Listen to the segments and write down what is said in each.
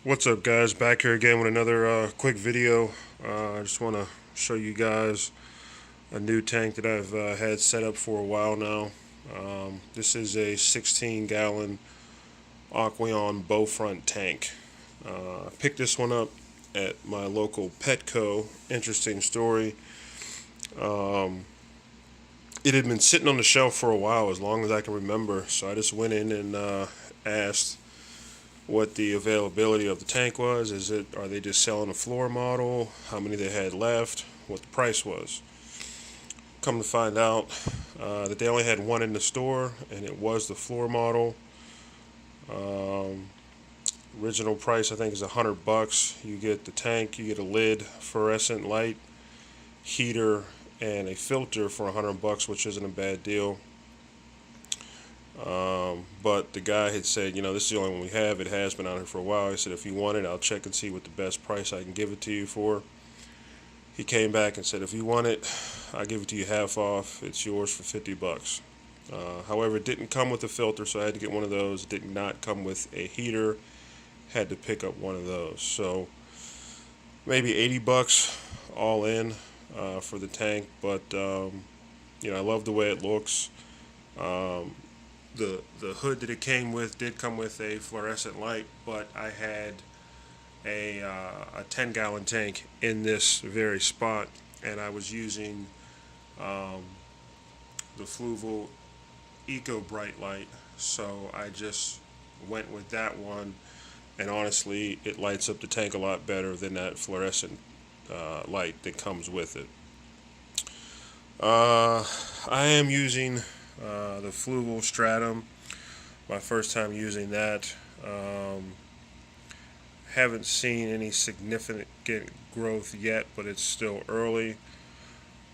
What's up, guys? Back here again with another quick video. I just want to show you guys a new tank that I've had set up for a while now. This is a 16-gallon Aqueon Bowfront tank. I picked this one up at my local Petco. Interesting story. It had been sitting on the shelf for a while, as long as I can remember. So I just went in and asked what the availability of the tank was. Are they just selling a floor model? How many they had left? What the price was? Come to find out that they only had one in the store, and it was the floor model. Um, Original price I think is $100. You get the tank, you get a lid, fluorescent light, heater, and a filter for $100, which isn't a bad deal. But the guy had said, this is the only one we have. It has been out here for a while. He said, if you want it, I'll check and see what the best price I can give it to you for. He came back and said, if you want it, I'll give it to you half off. It's yours for $50. However, it didn't come with a filter, so I had to get one of those. It did not come with a heater. Had to pick up one of those. So maybe $80 all in for the tank. But I love the way it looks. The hood that it came with did come with a fluorescent light, but I had a 10-gallon tank in this very spot, and I was using the Fluval Eco Bright light, so I just went with that one, and honestly, it lights up the tank a lot better than that fluorescent light that comes with it. I am using the Fluval Stratum. My first time using that. Haven't seen any significant growth yet, but it's still early.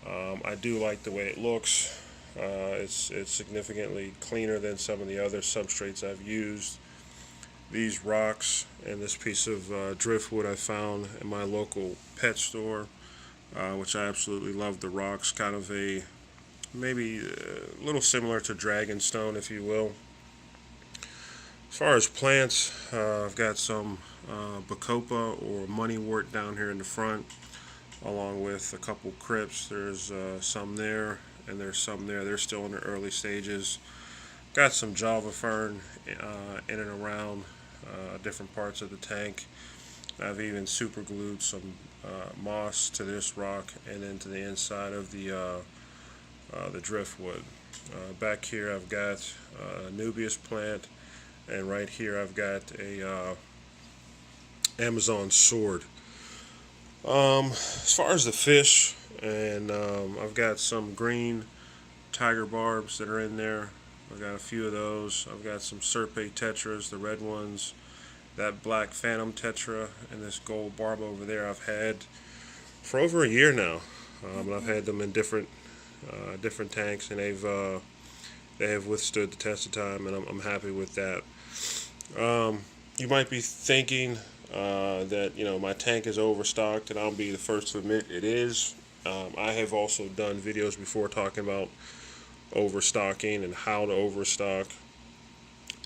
I do like the way it looks. It's significantly cleaner than some of the other substrates I've used. These rocks and this piece of driftwood I found in my local pet store, which I absolutely love. The rocks, kind of maybe a little similar to dragonstone, if you will. As far as plants, I've got some bacopa or moneywort down here in the front, along with a couple crypts. There's some there, and there's some there. They're still in the early stages. Got some java fern in and around different parts of the tank. I've even super glued some moss to this rock and then to the inside of the driftwood. Back here I've got a Nubius plant, and right here I've got a Amazon sword. As far as the fish, and I've got some green tiger barbs that are in there. I've got a few of those. I've got some Serpe tetras, the red ones, that black phantom tetra, and this gold barb over there I've had for over a year now. And I've had them in different tanks, and they have withstood the test of time, and I'm happy with that. You might be thinking that my tank is overstocked, and I'll be the first to admit it is. I have also done videos before talking about overstocking and how to overstock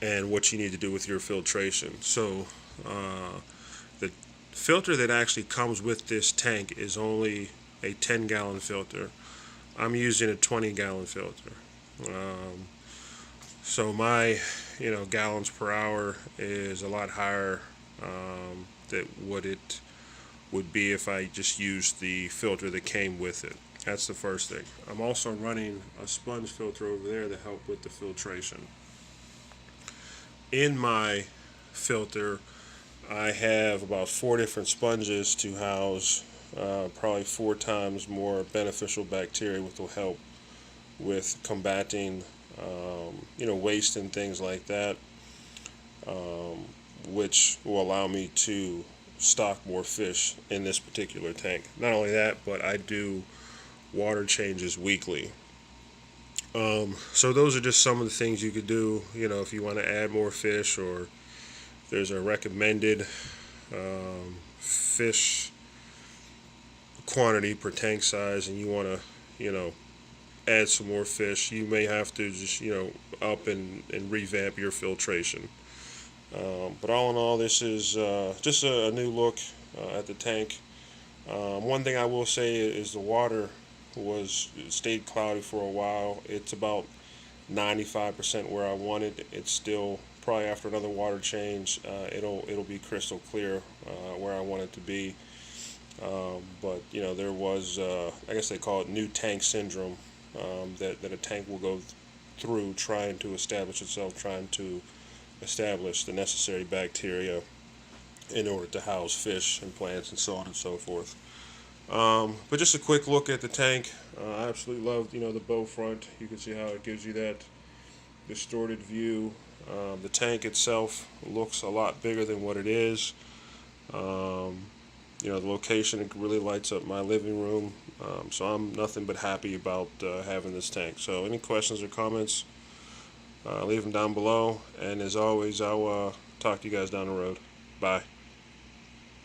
and what you need to do with your filtration. So the filter that actually comes with this tank is only a 10-gallon filter. I'm using a 20-gallon filter. So my gallons per hour is a lot higher than what it would be if I just used the filter that came with it. That's the first thing. I'm also running a sponge filter over there to help with the filtration. In my filter, I have about 4 different sponges to house probably 4 times more beneficial bacteria, which will help with combating waste and things like that, which will allow me to stock more fish in this particular tank. Not only that, but I do water changes weekly. So those are just some of the things you could do, if you want to add more fish, or there's a recommended fish quantity per tank size, and you want to, add some more fish, you may have to just, up and revamp your filtration. But all in all, this is just a new look at the tank. One thing I will say is the water stayed cloudy for a while. It's about 95% where I want it. It's still probably after another water change, it'll be crystal clear where I want it to be. But you know, there was I guess they call it new tank syndrome, that a tank will go through trying to establish itself, trying to establish the necessary bacteria in order to house fish and plants and so on and so forth. But just a quick look at the tank. I absolutely love, the Bowfront. You can see how it gives you that distorted view. The tank itself looks a lot bigger than what it is. The location, it really lights up my living room. So I'm nothing but happy about having this tank. So any questions or comments, leave them down below. And as always, I'll talk to you guys down the road. Bye.